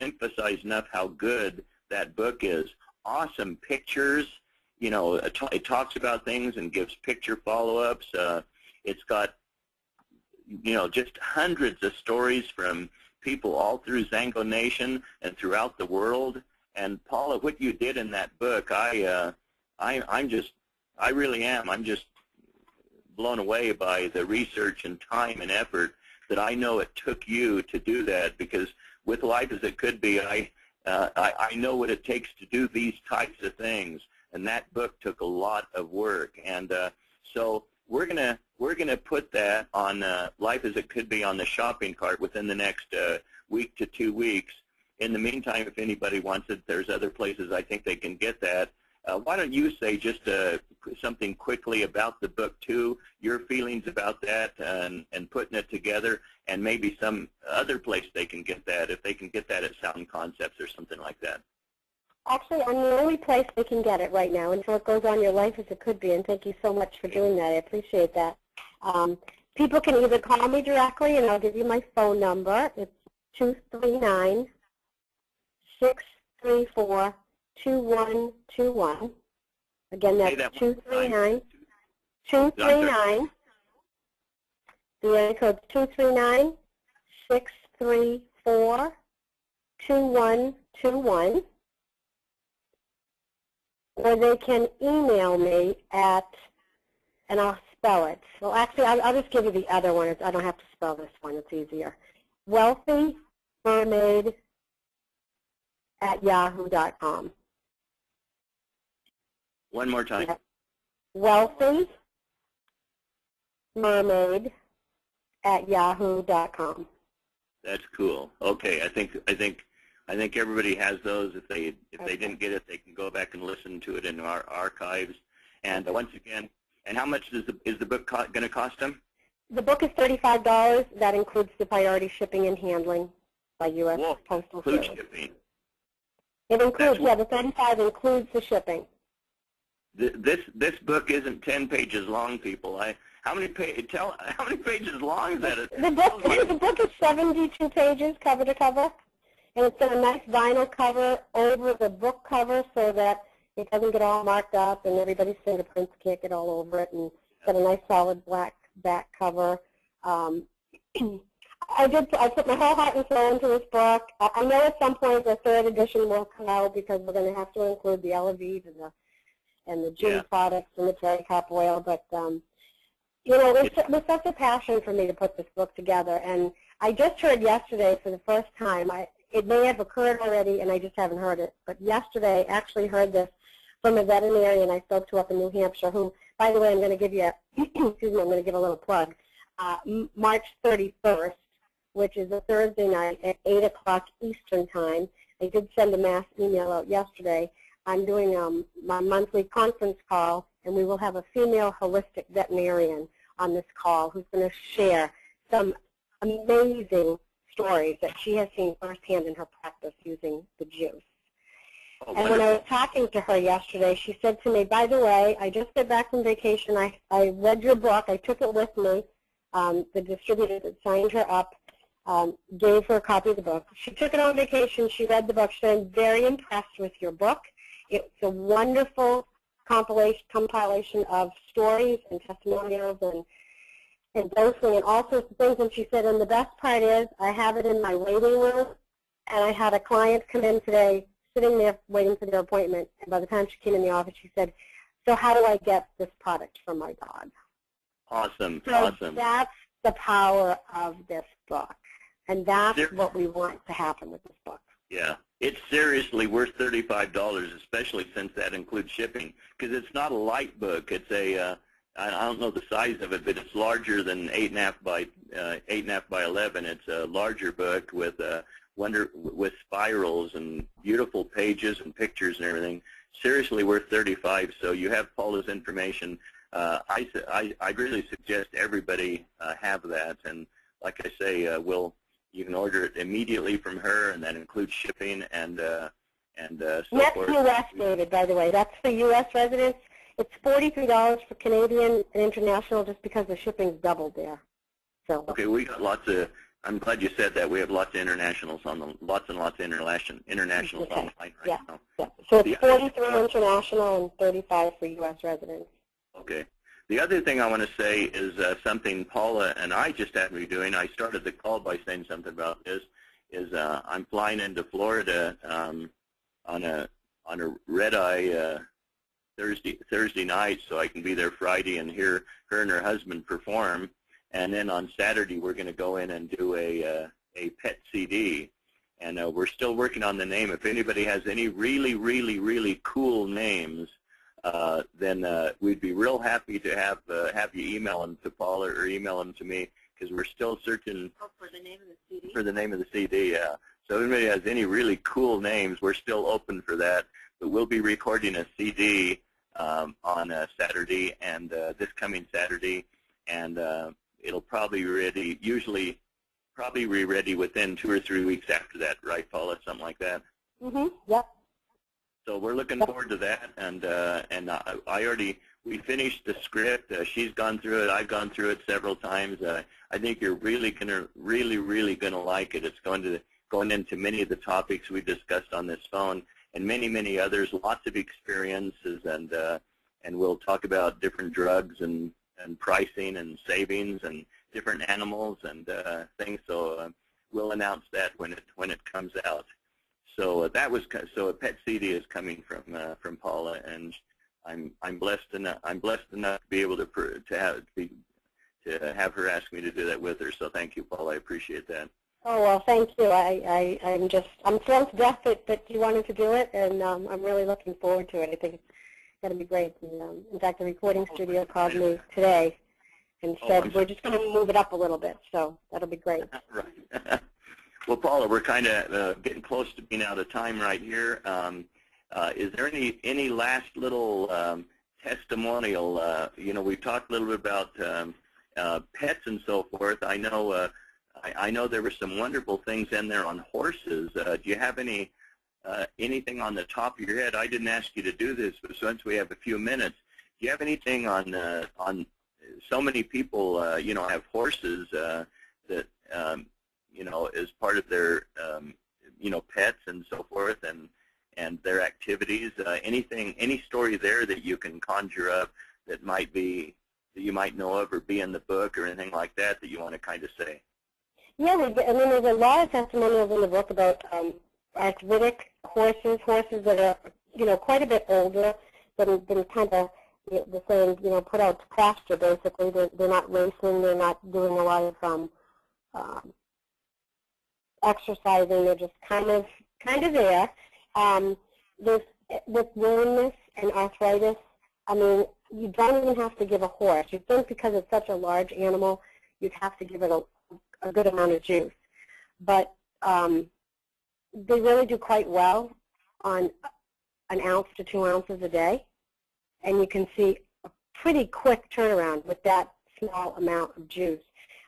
emphasize enough how good that book is. Awesome pictures. You know, it talks about things and gives picture follow-ups. It's got, you know, just hundreds of stories from people all through Zango Nation and throughout the world. And Paula, what you did in that book, I really am. I'm just blown away by the research and time and effort that I know it took you to do that, because with Life as It Could Be, I know what it takes to do these types of things, and that book took a lot of work. And so we're gonna put that on Life as It Could Be on the shopping cart within the next week to 2 weeks. In the meantime, if anybody wants it, there's other places I think they can get that. Why don't you say just something quickly about the book too, your feelings about that, and putting it together, and maybe some other place they can get that, if they can get that at Sound Concepts or something like that. Actually, I'm the only place they can get it right now until it goes on your Life as It Could Be, and thank you so much for doing that. I appreciate that. People can either call me directly, and I'll give you my phone number. It's 239-634-2121. Again, that's 239. The area code 239-634-2121. Or they can email me at, and I'll spell it. Well, actually, I'll just give you the other one. I don't have to spell this one. It's easier. wealthymermaid@yahoo.com. One more time. wealthymermaid@yahoo.com. That's cool. Okay, I think everybody has those. If they didn't get it, they can go back and listen to it in our archives. And once again, and how much is the book going to cost them? The book is $35. That includes the priority shipping and handling by U.S. Postal Service. Shipping. It includes, the 35 includes the shipping. This book isn't 10 pages long, people. How many pages long is that? The book is 72 pages, cover to cover, and it's got a nice vinyl cover over the book cover so that it doesn't get all marked up and everybody's fingerprints can't get all over it. And it's got a nice solid black back cover. I put my whole heart and soul into this book. I know at some point the third edition will come out because we're going to have to include the Eleviv and the Juni products and the cherry cup oil. But you know, it was such a passion for me to put this book together. And I just heard yesterday for the first time. It may have occurred already, and I just haven't heard it. But yesterday, I actually heard this from a veterinarian I spoke to up in New Hampshire, who, by the way, I'm going to give you excuse me, I'm going to give a little plug. March 31st, which is a Thursday night at 8 o'clock Eastern Time. I did send a mass email out yesterday. I'm doing my monthly conference call, and we will have a female holistic veterinarian on this call who's going to share some amazing stories that she has seen firsthand in her practice using the juice. Oh, and when I was talking to her yesterday, she said to me, by the way, I just got back from vacation. I read your book. I took it with me. The distributor that signed her up gave her a copy of the book. She took it on vacation. She read the book. She said, I'm very impressed with your book. It's a wonderful compilation of stories and testimonials and dosing and all sorts of things. And she said, and the best part is I have it in my waiting room, and I had a client come in today sitting there waiting for their appointment. And by the time she came in the office, she said, so how do I get this product for my dog? Awesome, so awesome. That's the power of this book, and that's what we want to happen with this book. Yeah, it's seriously worth $35, especially since that includes shipping, because it's not a light book. It's a I don't know the size of it, but it's larger than 8.5 by 11. It's a larger book with with spirals and beautiful pages and pictures and everything. Seriously worth $35. So you have Paula's information. I really suggest everybody have that. And like I say, you can order it immediately from her, and that includes shipping and so that's forth. U.S. David, by the way. That's for U.S. residents. It's $43 for Canadian and international, just because the shipping's doubled there. So okay, we got lots of I'm glad you said that. We have lots of internationals on the lots and lots of internationals Okay. on the line right Yeah. now. Yeah. So it's 43 international and 35 for U.S. residents. Okay. The other thing I want to say is something Paula and I just happened to be doing. I started the call by saying something about this. I'm flying into Florida on a red eye Thursday night, so I can be there Friday and hear her and her husband perform. And then on Saturday we're going to go in and do a pet CD. And we're still working on the name. If anybody has any really cool names, then we'd be real happy to have you email them to Paula or email them to me, because we're still searching for the name of the CD. For the name of the CD, yeah. So if anybody has any really cool names, we're still open for that. But we'll be recording a CD on Saturday, and this coming Saturday, and it'll probably be ready. Usually, probably be ready within 2 or 3 weeks after that, right, Paula? Something like that. Yep. So we're looking forward to that, and we finished the script. She's gone through it. I've gone through it several times. I think you're really gonna like it. It's going into many of the topics we discussed on this phone, and many others. Lots of experiences, and we'll talk about different drugs and pricing and savings and different animals and things. So we'll announce that when it comes out. So a pet CD is coming from Paula, and I'm blessed enough to be able to have her ask me to do that with her. So thank you, Paula. I appreciate that. Oh, well, thank you. I'm thrilled to death that you wanted to do it, and I'm really looking forward to it. I think it's going to be great. And, in fact, the recording studio called me today and said we're just going to move it up a little bit, so that'll be great. Right. Well, Paula, we're kind of getting close to being out of time right here. Is there any last little testimonial? We've talked a little bit about pets and so forth. I know there were some wonderful things in there on horses. Do you have anything on the top of your head? I didn't ask you to do this, but since we have a few minutes, do you have anything on so many people have horses that as part of their pets and so forth and their activities? Any story there that you can conjure up that you might know of or be in the book or anything like that you want to kind of say? Yeah, there's a lot of testimonials in the book about arthritic horses that are quite a bit older, that have been kind of the saying, put out to pasture basically. They're not racing, they're not doing a lot of exercising. They're just kind of there. With lameness and arthritis, you don't even have to give a horse. You'd think because it's such a large animal, you'd have to give it a good amount of juice. But they really do quite well on 1 ounce to 2 ounces a day, and you can see a pretty quick turnaround with that small amount of juice.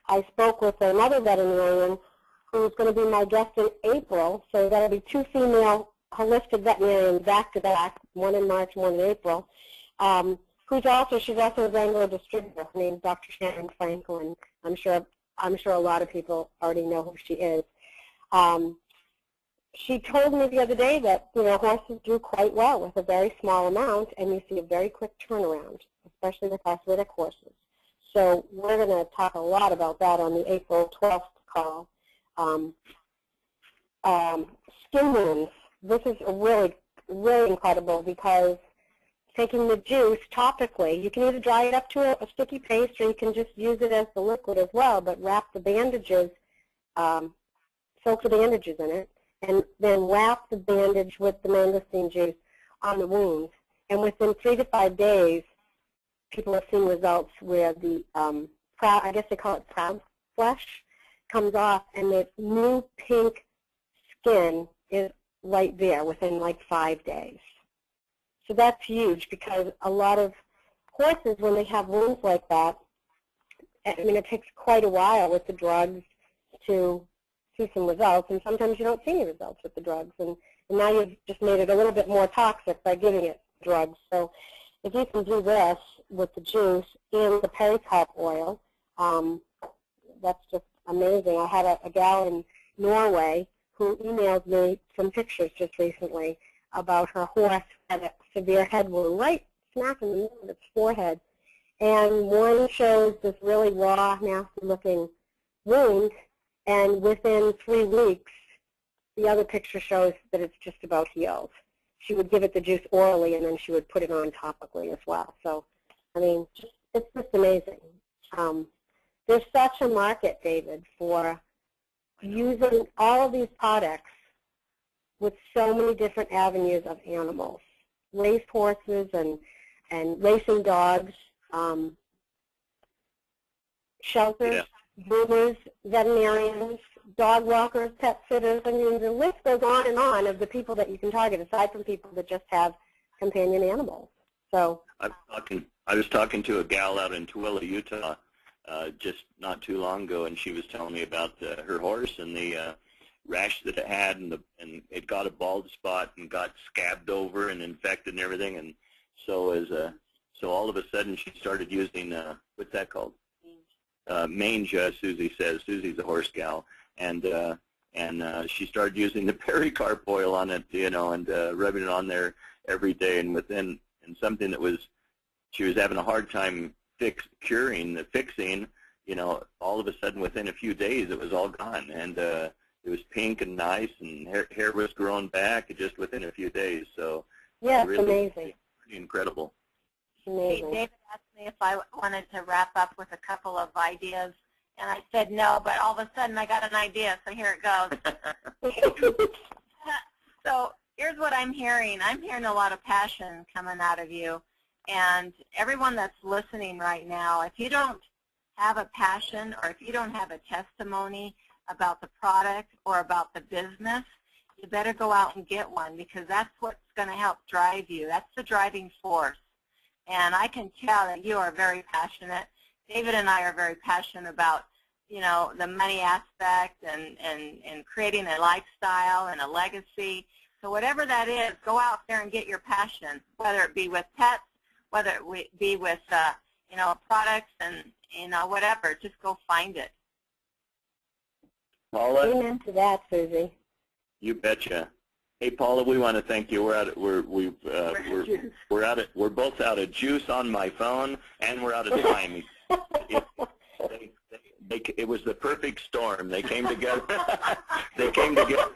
I spoke with another veterinarian who's going to be my guest in April, so that'll be 2 female holistic veterinarians back-to-back, one in March, one in April, she's also a Wrangler distributor. Her name's Dr. Sharon Franklin. I'm sure a lot of people already know who she is. She told me the other day that horses do quite well with a very small amount, and you see a very quick turnaround, especially with arthritic horses. So we're going to talk a lot about that on the April 12th call. Skin wounds. This is really incredible because taking the juice topically, you can either dry it up to a sticky paste or you can just use it as the liquid as well, but wrap the bandages, soak the bandages in it, and then wrap the bandage with the mangosteen juice on the wounds. And within 3 to 5 days, people have seen results where the, I guess they call it proud flesh, comes off, and the new pink skin is right there within like 5 days. So that's huge because a lot of horses, when they have wounds like that, it takes quite a while with the drugs to see some results, and sometimes you don't see any results with the drugs. And now you've just made it a little bit more toxic by giving it drugs. So if you can do this with the juice and the pericarp oil, that's just amazing. I had a gal in Norway who emailed me some pictures just recently about her horse had a severe head wound right smack in the middle of its forehead. And one shows this really raw, nasty-looking wound, and within 3 weeks, the other picture shows that it's just about healed. She would give it the juice orally, and then she would put it on topically as well. So, I mean, it's just amazing. There's such a market, David, for using all of these products with so many different avenues of animals, race horses and racing dogs, shelters, groomers, veterinarians, dog walkers, pet sitters. I mean, the list goes on and on of the people that you can target, aside from people that just have companion animals. So I was talking to a gal out in Tooele, Utah, just not too long ago, and she was telling me about her horse and the rash that it had, and it got a bald spot and got scabbed over and infected and everything. And so all of a sudden she started using what's that called? Mange. Susie says. Susie's a horse gal, and she started using the pericarp oil on it, and rubbing it on there every day. And something that she was having a hard time fixing, all of a sudden within a few days it was all gone, and it was pink and nice, and hair was growing back just within a few days. So yeah, it's really amazing. Pretty incredible. Amazing. David asked me if I wanted to wrap up with a couple of ideas, and I said no, but all of a sudden I got an idea, so here it goes. So here's what I'm hearing. I'm hearing a lot of passion coming out of you, and everyone that's listening right now, if you don't have a passion or if you don't have a testimony about the product or about the business, you better go out and get one, because that's what's going to help drive you. That's the driving force. And I can tell that you are very passionate. David and I are very passionate about, the money aspect and creating a lifestyle and a legacy. So whatever that is, go out there and get your passion, whether it be with pets, whether it be with, products and, whatever. Just go find it. Paula? Amen to that, Susie. You betcha. Hey, Paula, we want to thank you. We're both out of juice on my phone, and we're out of time. It was the perfect storm. They came together. They came together.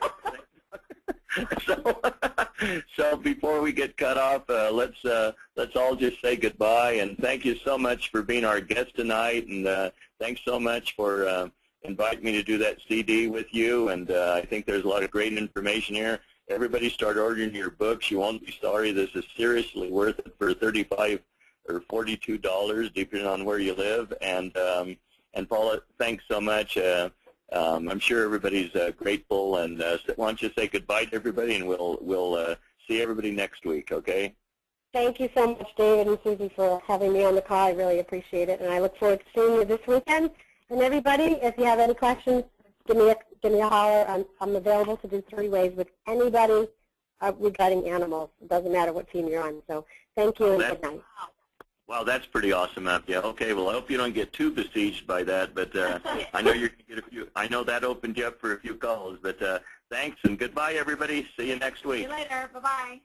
So before we get cut off, let's all just say goodbye, and thank you so much for being our guest tonight, and thanks so much for inviting me to do that CD with you. And I think there's a lot of great information here. Everybody start ordering your books. You won't be sorry. This is seriously worth it for $35 or $42, depending on where you live. And Paula, thanks so much. I'm sure everybody's grateful. And why don't you say goodbye to everybody, and we'll see everybody next week, okay? Thank you so much, David and Susie, for having me on the call. I really appreciate it, and I look forward to seeing you this weekend. And everybody, if you have any questions, give me a holler. I'm available to do 3 ways with anybody regarding animals. It doesn't matter what team you're on. So thank you, and good night. Wow, that's pretty awesome up. Yeah. Okay. Well, I hope you don't get too besieged by that, but I know you're gonna get a few. I know that opened you up for a few calls. But thanks and goodbye, everybody. See you next week. See you later. Bye bye.